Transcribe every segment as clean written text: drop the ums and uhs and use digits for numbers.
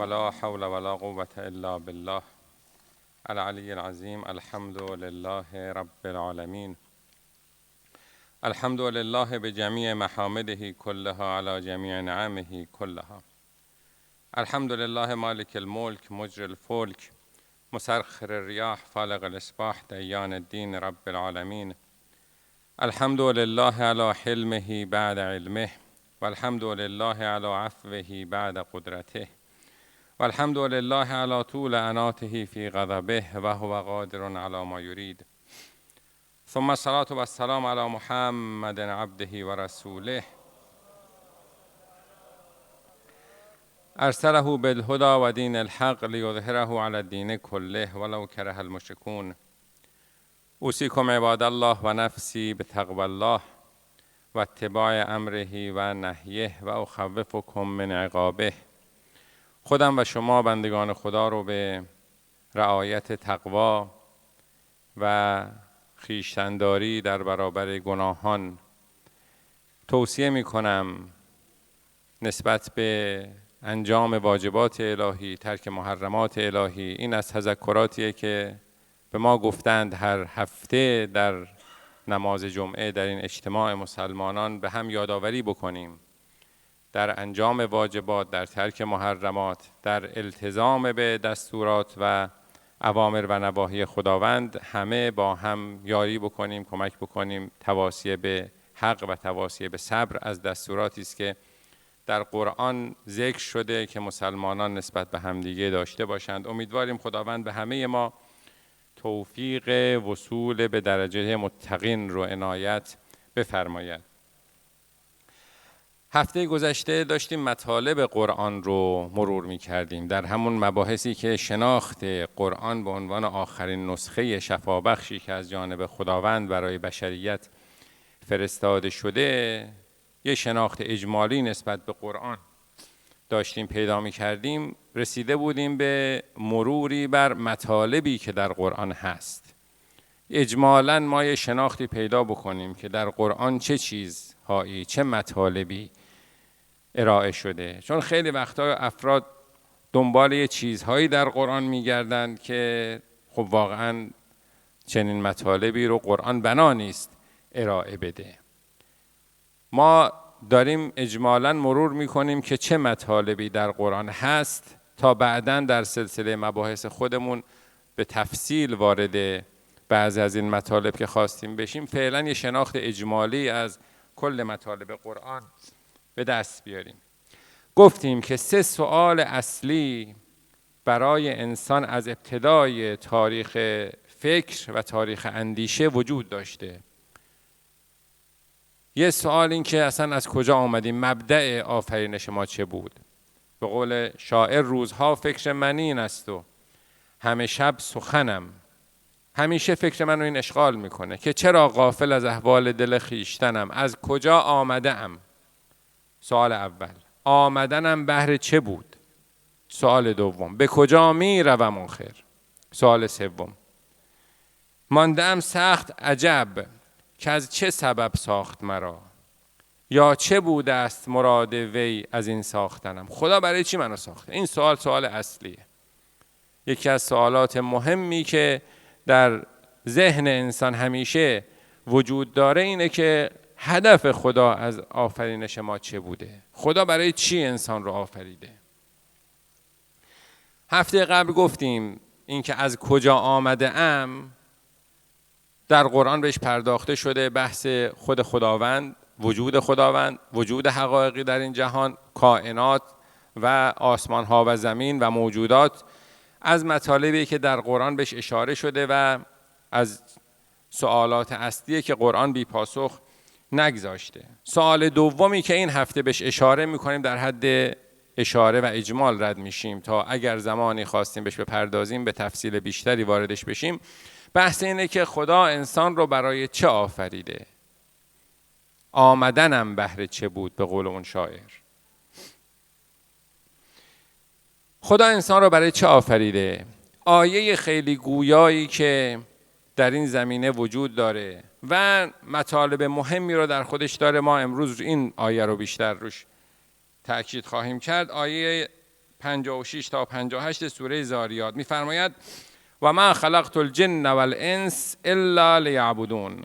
ولا حول ولا قوة إلا بالله العلي العظيم. الحمد لله رب العالمين. الحمد لله بجميع محامده كلها على جميع نعمه كلها. الحمد لله مالك الملك مجري الفلك مسخر الرياح فالق الإصباح ديان الدين رب العالمين. الحمد لله على حلمه بعد علمه والحمد لله على عفوه بعد قدرته والحمد لله على طول عناته في غضبه وهو قادر على ما يريد. ثم الصلاة والسلام على محمد عبده ورسوله أرسله بالهدى ودين الحق ليظهره على الدين كله ولو كره المشركون. أوصيكم عباد الله و نفسی بتقوى الله و اتباع امره و نهیه و اخوفکم من عقابه. خودم و شما بندگان خدا رو به رعایت تقوا و خویشتن‌داری در برابر گناهان توصیه می کنم نسبت به انجام واجبات الهی، ترک محرمات الهی. این از تذکراتیه که به ما گفتند هر هفته در نماز جمعه در این اجتماع مسلمانان به هم یادآوری بکنیم در انجام واجبات، در ترک محرمات، در التزام به دستورات و اوامر و نواهی خداوند همه با هم یاری بکنیم، کمک بکنیم. تواصی به حق و تواصی به صبر از دستوراتی است که در قرآن ذکر شده که مسلمانان نسبت به همدیگه داشته باشند. امیدواریم خداوند به همه ما توفیق وصول به درجه متقین رو عنایت بفرماید. هفته گذشته داشتیم مطالب قرآن رو مرور می کردیم در همون مباحثی که شناخت قرآن به عنوان آخرین نسخه شفابخشی که از جانب خداوند برای بشریت فرستاده شده، یه شناخت اجمالی نسبت به قرآن داشتیم پیدا می کردیم. رسیده بودیم به مروری بر مطالبی که در قرآن هست. اجمالاً ما یه شناختی پیدا بکنیم که در قرآن چه چیزهایی، چه مطالبی ارائه شده. چون خیلی وقتا افراد دنبال یه چیزهایی در قرآن میگردند که خب واقعاً چنین مطالبی رو قرآن بنا نیست ارائه بده. ما داریم اجمالاً مرور میکنیم که چه مطالبی در قرآن هست تا بعداً در سلسله مباحث خودمون به تفصیل وارد بعضی از این مطالب که خواستیم بشیم. فعلا یه شناخت اجمالی از کل مطالب قرآن به دست بیاریم. گفتیم که 3 سوال اصلی برای انسان از ابتدای تاریخ فکر و تاریخ اندیشه وجود داشته. یه سوال این که اصلا از کجا آمدیم، مبدأ آفرینش ما چه بود. به قول شاعر روزها فکر من این است و همه شب سخنم. همیشه فکر من رو این اشغال میکنه که چرا غافل از احوال دل خیشتنم، از کجا آمده ام. سوال اول. آمدنم بهر چه بود؟ سوال دوم. به کجا می روم آخر؟ سوال سوم. مانده ام سخت عجب که از چه سبب ساخت مرا، یا چه بوده است مراد وی از این ساختنم. خدا برای چی منو ساخته؟ این سوال اصلیه. یکی از سوالات مهمی که در ذهن انسان همیشه وجود داره اینه که هدف خدا از آفرینش ما چه بوده؟ خدا برای چی انسان رو آفریده؟ هفته قبل گفتیم اینکه از کجا آمده ام در قرآن بهش پرداخته شده. بحث خود خداوند، وجود حقایقی در این جهان، کائنات و آسمان ها و زمین و موجودات از مطالبی که در قرآن بهش اشاره شده و از سوالات اصلیه که قرآن بی پاسخ نگذاشته. سوال دومی که این هفته بهش اشاره میکنیم در حد اشاره و اجمال رد میشیم تا اگر زمانی خواستیم بهش بپردازیم به تفصیل بیشتری واردش بشیم. بحث اینه که خدا انسان رو برای چه آفریده؟ آمدنم بهر چه بود به قول اون شاعر. خدا انسان رو برای چه آفریده؟ آیه خیلی گویایی که در این زمینه وجود داره و مطالب مهمی رو در خودش داره. ما امروز این آیه رو بیشتر روش تأکید خواهیم کرد. آیه 56 تا 58 سوره زاریات میفرماید و ما خلقت الجن والانس الا لیعبدون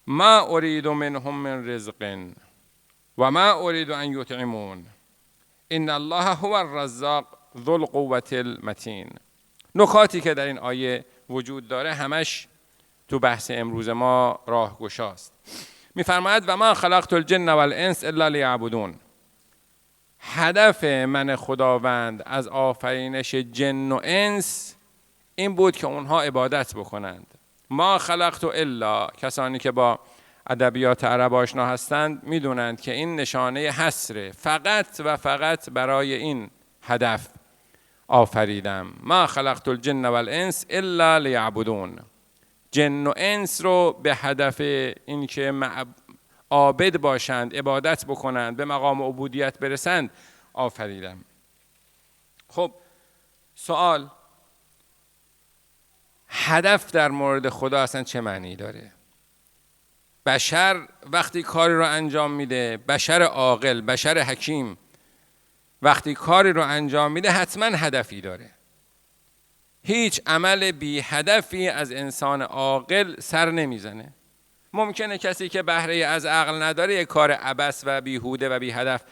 ما اريد منهم من رزق و ما اريد ان یطعمون ان الله هو الرزاق ذو القوة المتین. نکاتی که در این آیه وجود داره همش تو بحث امروز ما راهگشاست. میفرماید و ما خلقت الجن والانس الا لیعبدون. هدف من خداوند از آفرینش جن و انس این بود که اونها عبادت بکنند. ما خلقت الا، کسانی که با ادبیات عرب آشنا هستند میدونند که این نشانه حصره، فقط و فقط برای این هدف آفریدم. ما خلقت الجن والانس الا لیعبدون. جن و انس رو به هدف این که عابد باشند، عبادت بکنند، به مقام عبودیت برسند آفریدم. خب سوال، هدف در مورد خدا اصلا چه معنی داره؟ بشر وقتی کاری رو انجام میده، بشر عاقل، بشر حکیم وقتی کاری رو انجام میده حتما هدفی داره. هیچ عمل بی هدفی از انسان عاقل سر نمیزنه. ممکنه کسی که بهره از عقل نداره یک کار عبث و بیهوده و بی هدف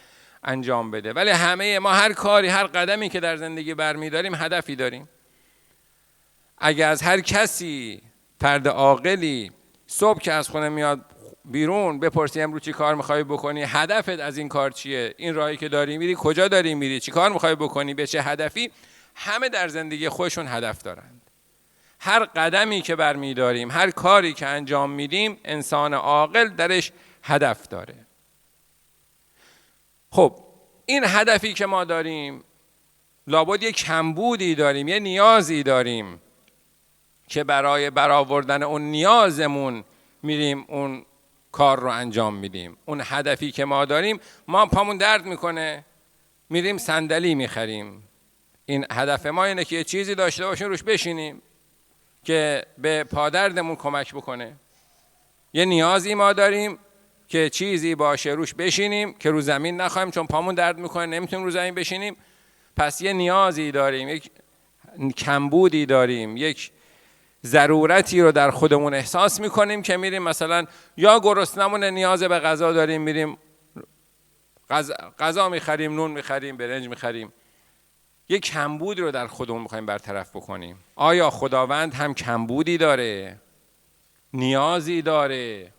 انجام بده، ولی همه ما هر کاری، هر قدمی که در زندگی برمیداریم هدفی داریم. اگه از هر کسی، فرد عاقلی، صبح که از خونه میاد بیرون بپرسی امروز چی کار میخوای بکنی، هدفت از این کار چیه، این راهی که داری میری کجا داری میری، چی کار میخوای بکنی، به چه هدفی، همه در زندگی خودشون هدف دارند. هر قدمی که برمیداریم، هر کاری که انجام میدیم، انسان عاقل درش هدف داره. خب این هدفی که ما داریم لابد یک کمبودی داریم، یه نیازی داریم که برای برآوردن اون نیازمون میریم اون کار رو انجام میدیم. اون هدفی که ما داریم، ما پامون درد میکنه میریم صندلی میخریم. این هدف ما اینه که یه چیزی داشته باشیم روش بشینیم که به پادردمون کمک بکنه. یه نیازی ما داریم که چیزی باشه روش بشینیم که رو زمین نخوایم، چون پامون درد میکنه نمیتونیم رو زمین بشینیم. پس یه نیازی داریم، یک کمبودی داریم، یک ضرورتی رو در خودمون احساس میکنیم که میریم مثلا یا گرسنمون نیاز به غذا داریم میریم غذا میخریم، نون میخریم، برنج میخریم. یک کمبودی رو در خودمون میخوایم برطرف بکنیم. آیا خداوند هم کمبودی داره، نیازی داره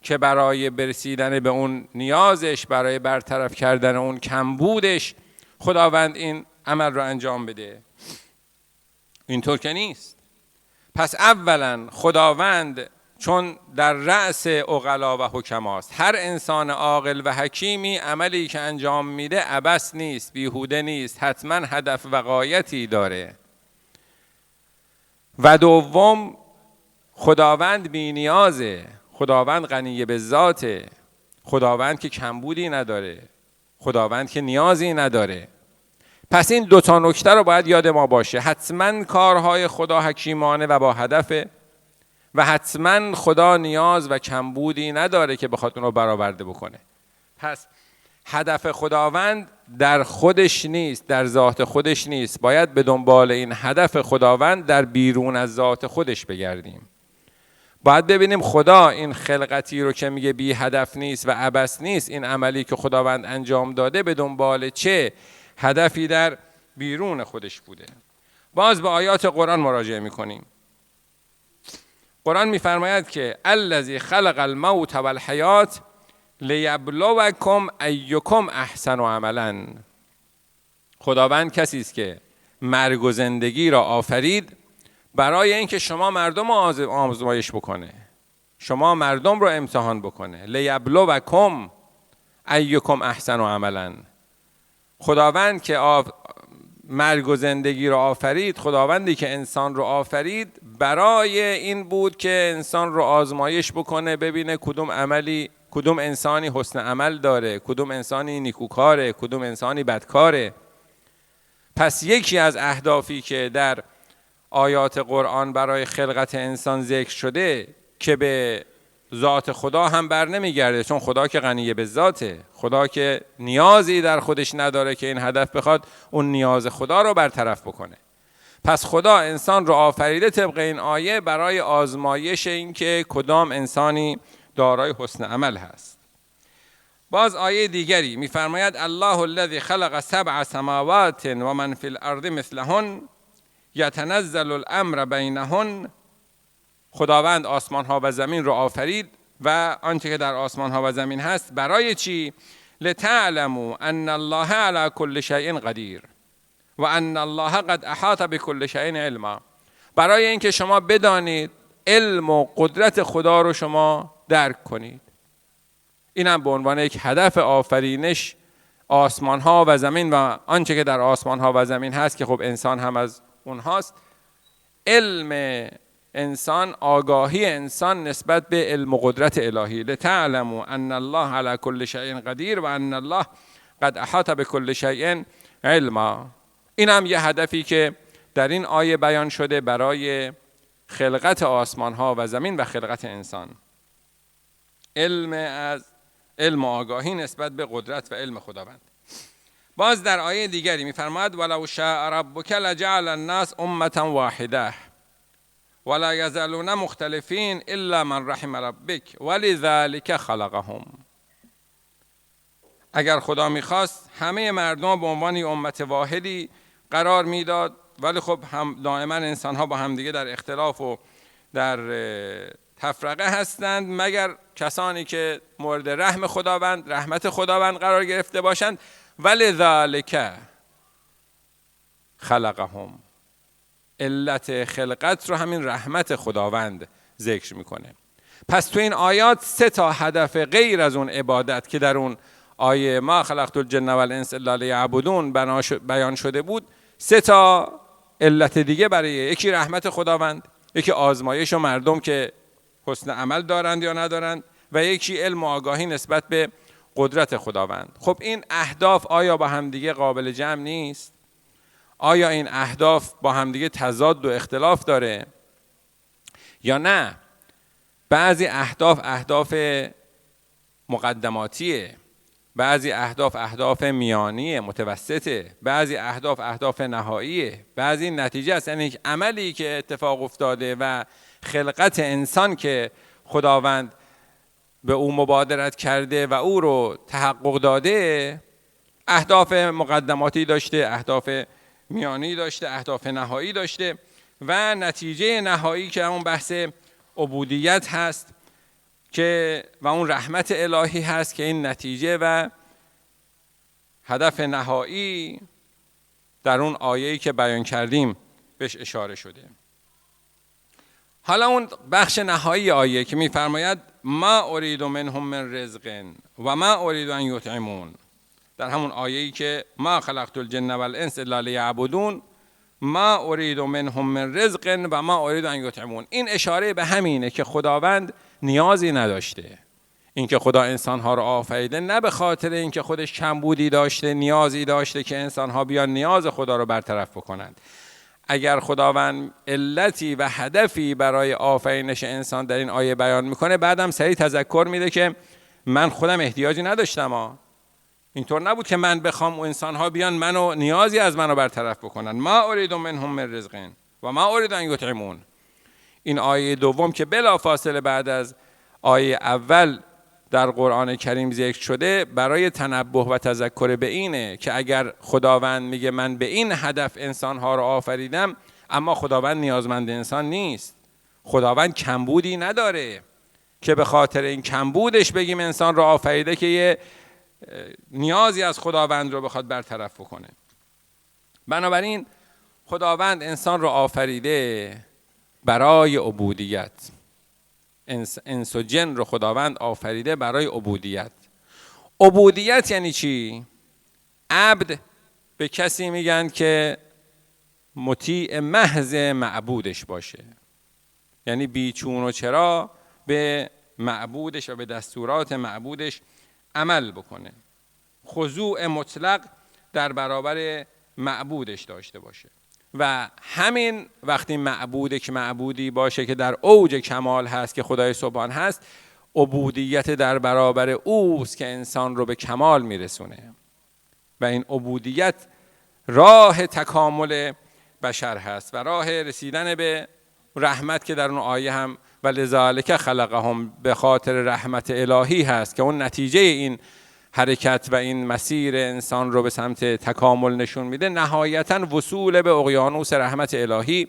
که برای برسیدن به اون نیازش، برای برطرف کردن اون کمبودش خداوند این عمل رو انجام بده؟ اینطور که نیست. پس اولا خداوند چون در رأس عقلا و حکماست، هر انسان عاقل و حکیمی عملی که انجام میده عبث نیست، بیهوده نیست، حتما هدف و غایتی داره. و دوم خداوند بی نیازه، خداوند غنی به ذاته، خداوند که کمبودی نداره، خداوند که نیازی نداره. پس این دوتا نکته رو باید یاد ما باشه. حتما کارهای خدا حکیمانه و با هدفه و حتما خدا نیاز و کمبودی نداره که بخواد اون رو برآورده بکنه. پس هدف خداوند در خودش نیست، در ذات خودش نیست. باید به دنبال این هدف خداوند در بیرون از ذات خودش بگردیم. باید ببینیم خدا این خلقتی رو که میگه بی هدف نیست و عبث نیست، این عملی که خداوند انجام داده به دنبال چه هدفی در بیرون خودش بوده. باز به آیات قرآن مراجعه میکنیم. قرآن میفرماید که الذی خلق الموت والحیات لیبلوکم ایکم احسن عملا. خداوند کسی است که مرگ و زندگی را آفرید برای اینکه شما مردم رو آزمایش بکنه، شما مردم رو امتحان بکنه. لیبلوکم ایکم احسن عملا. خداوند که مرگ و زندگی رو آفرید، خداوندی که انسان رو آفرید برای این بود که انسان رو آزمایش بکنه، ببینه کدوم انسانی حسن عمل داره، کدوم انسانی نیکوکاره، کدوم انسانی بدکاره. پس یکی از اهدافی که در آیات قرآن برای خلقت انسان ذکر شده که به ذات خدا هم بر نمیگرده، چون خدا که غنی به ذاته، خدا که نیازی در خودش نداره که این هدف بخواد اون نیاز خدا رو برطرف بکنه. پس خدا انسان رو آفریده طبق این آیه برای آزمایش این که کدام انسانی دارای حسن عمل هست. باز آیه دیگری میفرماید الله الذی خلق 7 سماوات و من فی الارض مثلهن یتنزل الامر بینهن. خداوند آسمان ها و زمین رو آفرید و آنچه که در آسمان ها و زمین هست برای چی؟ لتعلموا ان الله علی کل شیء قدیر و ان الله قد احاط بكل شیء علما. برای اینکه شما بدانید علم و قدرت خدا رو شما درک کنید. این هم به عنوان یک هدف آفرینش آسمان ها و زمین و آنچه که در آسمان ها و زمین هست که خب انسان هم از اونهاست. علم انسان، آگاهی انسان نسبت به علم و قدرت الهی. لتعلموا ان الله علی کل شیء قدیر و ان الله قد احاط بكل شیء علما. این هم یه هدفی که در این آیه بیان شده برای خلقت آسمان ها و زمین و خلقت انسان. علم و آگاهی نسبت به قدرت و علم خداوند. باز در آیه دیگری میفرماید ولو شاء ربک لجعل الناس امة واحده ولا یزالون مختلفین الا من رحم ربک ولذلک خلقهم. اگر خدا میخواست همه مردم به عنوان امت واحدی قرار میداد، ولی خب هم دائما انسان ها با همدیگه در اختلاف و در تفرقه هستند، مگر کسانی که مورد رحم خداوند، رحمت خداوند قرار گرفته باشند. ولذلک خلقهم. علت خلقت رو همین رحمت خداوند ذکر میکنه. پس تو این آیات 3 هدف غیر از اون عبادت که در اون آیه ما خلقت الجن والانس الا لیعبدون بیان شده بود، 3 علت دیگه برای یکی رحمت خداوند، یکی آزمایش و مردم که حسن عمل دارند یا ندارند و یکی علم و آگاهی نسبت به قدرت خداوند. خب این اهداف آیا با همدیگه قابل جمع نیست؟ آیا این اهداف با همدیگه تضاد و اختلاف داره یا نه؟ بعضی اهداف مقدماتیه، بعضی اهداف میانی متوسطه، بعضی اهداف نهاییه، بعضی نتیجه است. یعنی عملی که اتفاق افتاده و خلقت انسان که خداوند به او مبادرت کرده و او رو تحقق داده، اهداف مقدماتی داشته، اهداف میانی داشته، اهداف نهایی داشته و نتیجه نهایی که اون بحث عبودیت هست که و اون رحمت الهی هست که این نتیجه و هدف نهایی در اون آیه‌ای که بیان کردیم بهش اشاره شده. حالا اون بخش نهایی آیه که میفرماید ما ارید منهم من رزق و ما ارید ان یطعمون، در همون آیه‌ای که ما خلقت الجن والانس الا لیعبدون ما ارید منهم من رزق و ما ارید ان یطعمون. این اشاره به همینه که خداوند نیازی نداشته. اینکه خدا انسان‌ها رو آفریده نه به خاطر اینکه خودش کمبودی داشته، نیازی داشته که انسان‌ها بیان نیاز خدا رو برطرف بکنند. اگر خداوند علتی و هدفی برای آفرینش انسان در این آیه بیان میکنه، بعدم سریع تذکر میده که من خودم احتیاجی نداشتم. اینطور نبود که من بخوام و انسان‌ها بیان منو نیازی از منو برطرف بکنن. ما ارید منهم من رزق و ما ارید ان یطعمون. این آیه دوم که بلافاصله بعد از آیه اول در قرآن کریم ذکر شده، برای تنبه و تذکر به اینه که اگر خداوند میگه من به این هدف انسان‌ها رو آفریدم، اما خداوند نیازمند انسان نیست. خداوند کمبودی نداره که به خاطر این کمبودش بگیم انسان رو آفریده که یه نیازی از خداوند رو بخواد برطرف بکنه. بنابراین خداوند انسان رو آفریده برای عبودیت. انس و جن رو خداوند آفریده برای عبودیت. عبودیت یعنی چی؟ عبد به کسی میگن که مطیع محض معبودش باشه، یعنی بیچون و چرا به معبودش و به دستورات معبودش عمل بکنه، خضوع مطلق در برابر معبودش داشته باشه. و همین وقتی معبودی باشه که در اوج کمال هست که خدای سبحان هست، عبودیت در برابر اوست که انسان رو به کمال میرسونه و این عبودیت راه تکامل بشر هست و راه رسیدن به رحمت که در اون آیه هم و لذالک خلقهم، به خاطر رحمت الهی هست که اون نتیجه این حرکت و این مسیر انسان رو به سمت تکامل نشون میده، نهایتاً وصول به اقیانوس رحمت الهی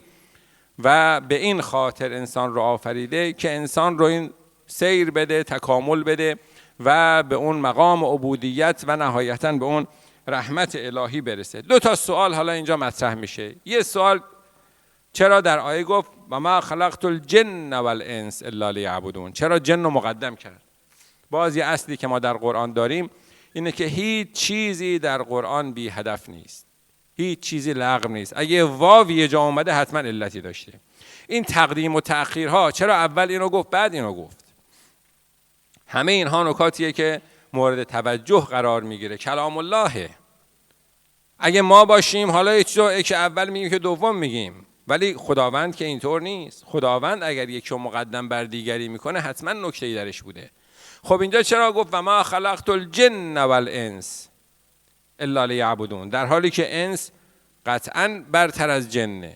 و به این خاطر انسان رو آفریده که انسان رو این سیر بده، تکامل بده و به اون مقام عبودیت و نهایتاً به اون رحمت الهی برسه. دو تا سوال حالا اینجا مطرح میشه. یه سوال، چرا در آیه گفت و ما خلقت الجن والانس الا لیعبدون؟ چرا جن رو مقدم کرد؟ باز یه اصلی که ما در قرآن داریم اینه که هیچ چیزی در قرآن بی هدف نیست، هیچ چیزی لغو نیست. اگه واو یه جا اومده حتما علتی داشته. این تقدیم و تأخیرها، چرا اول اینو گفت بعد اینو گفت؟ همه اینها نکاتیه که مورد توجه قرار میگیره. کلام الله. اگه ما باشیم حالا یه که اول میگیم که دوم میگیم، ولی خداوند که اینطور نیست. خداوند اگر یکی رو مقدم بر دیگری میکنه حتما نکته‌ای درش بوده. خب اینجا چرا گفت و ما خلقت الجن والانس الا لیعبدون، در حالی که انس قطعاً برتر از جنه؟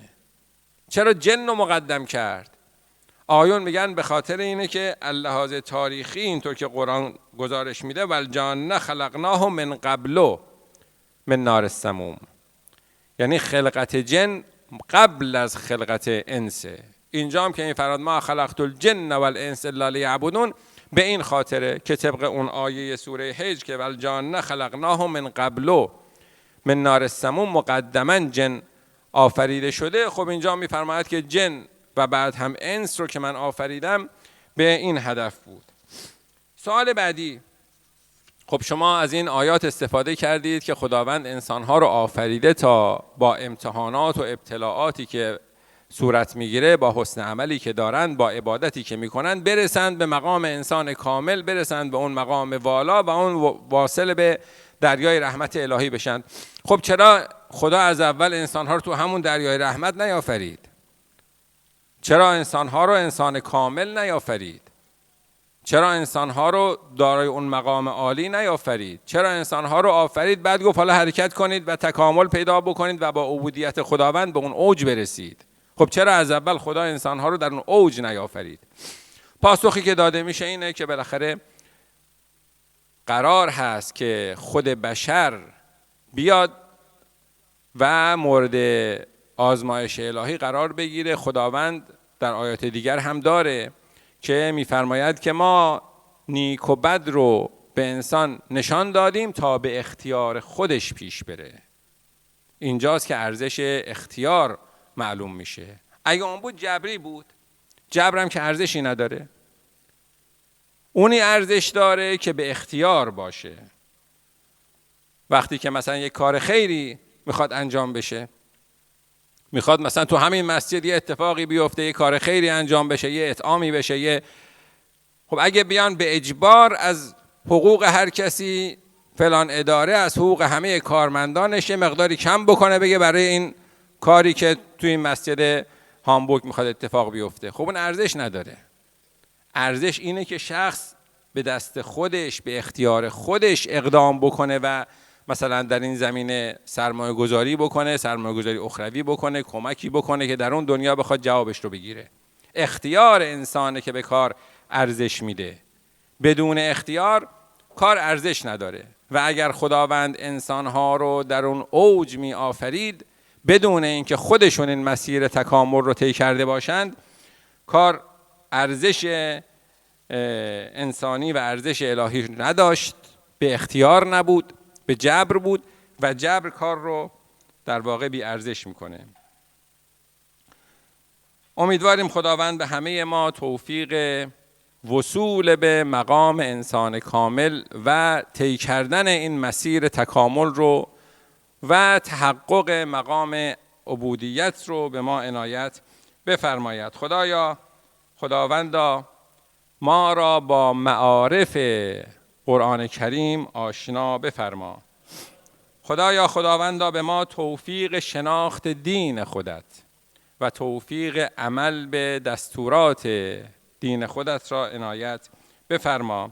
چرا جن رو مقدم کرد؟ آیون میگن به خاطر اینه که اللحاظ تاریخی اینطور که قرآن گزارش میده والجان خلقناه من قبل من نار السموم، یعنی خلقت جن قبل از خلقت انسه. اینجا هم که این فراد ما خلقت الجن والانس الا لیعبدون، به این خاطره که طبق اون آیه سوره حج که والجان خلقناه من قبل من نار السموم مقدما جن آفریده شده. خب اینجا میفرماید که جن و بعد هم انس رو که من آفریدم به این هدف بود. سوال بعدی، خب شما از این آیات استفاده کردید که خداوند انسانها رو آفریده تا با امتحانات و ابتلاعاتی که صورت میگیره، با حسن عملی که دارن، با عبادتی که میکنن، برسند به مقام انسان کامل، برسند به اون مقام والا و اون واصل به دریای رحمت الهی بشن. خب چرا خدا از اول انسانها رو تو همون دریای رحمت نیافرید؟ چرا انسانها رو انسان کامل نیافرید؟ چرا انسانها رو دارای اون مقام عالی نیافرید؟ چرا انسانها رو آفرید بعد گفت حالا حرکت کنید و تکامل پیدا بکنید و با عبودیت خداوند به اون اوج برسید؟ خب چرا از اول خدا انسانها رو در اون اوج نیافرید؟ پاسخی که داده میشه اینه که بالاخره قرار هست که خود بشر بیاد و مورد آزمایش الهی قرار بگیره. خداوند در آیات دیگر هم داره که میفرماید که ما نیک و بد رو به انسان نشان دادیم تا به اختیار خودش پیش بره. اینجاست که ارزش اختیار معلوم میشه. اگه اون بود جبری بود، جبرم که ارزشی نداره. اونی ارزش داره که به اختیار باشه. وقتی که مثلا یک کار خیری میخواد انجام بشه، میخواد مثلا تو همین مسجد یه اتفاقی بیفته، یه کار خیری انجام بشه، یه اطعامی بشه، خب اگه بیان به اجبار از حقوق هر کسی فلان اداره از حقوق همه کارمندانش یه مقداری کم بکنه، بگه برای این کاری که توی این مسجد هامبورگ میخواد اتفاق بیفته، خب اون ارزش نداره. ارزش اینه که شخص به دست خودش، به اختیار خودش اقدام بکنه و مثلا در این زمینه سرمایه گذاری بکنه، سرمایه گذاری اخروی بکنه، کمکی بکنه که در اون دنیا بخواد جوابش رو بگیره. اختیار انسانه که به کار ارزش میده. بدون اختیار کار ارزش نداره. و اگر خداوند انسانها رو در اون اوج می آفرید بدون اینکه خودشون این مسیر تکامل رو طی کرده باشند، کار ارزش انسانی و ارزش الهی نداشت، به اختیار نبود، به جبر بود و جبر کار رو در واقع بی ارزش میکنه. امیدواریم خداوند به همه ما توفیق وصول به مقام انسان کامل و طی کردن این مسیر تکامل رو و تحقق مقام عبودیت رو به ما عنایت بفرماید. خداوندا ما را با معارف قرآن کریم آشنا بفرما. خداوندا به ما توفیق شناخت دین خودت و توفیق عمل به دستورات دین خودت را عنایت بفرما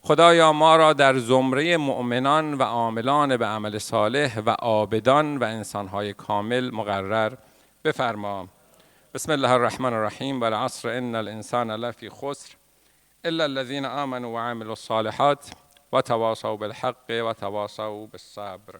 خدایا ما را در زمره مؤمنان و عاملان به عمل صالح و عابدان و انسانهای کامل مقرر بفرما. بسم الله الرحمن الرحیم. والعصر ان الانسان لفی خسر الا الذين آمنوا وعملوا الصالحات وتواصوا بالحق وتواصوا بالصبر.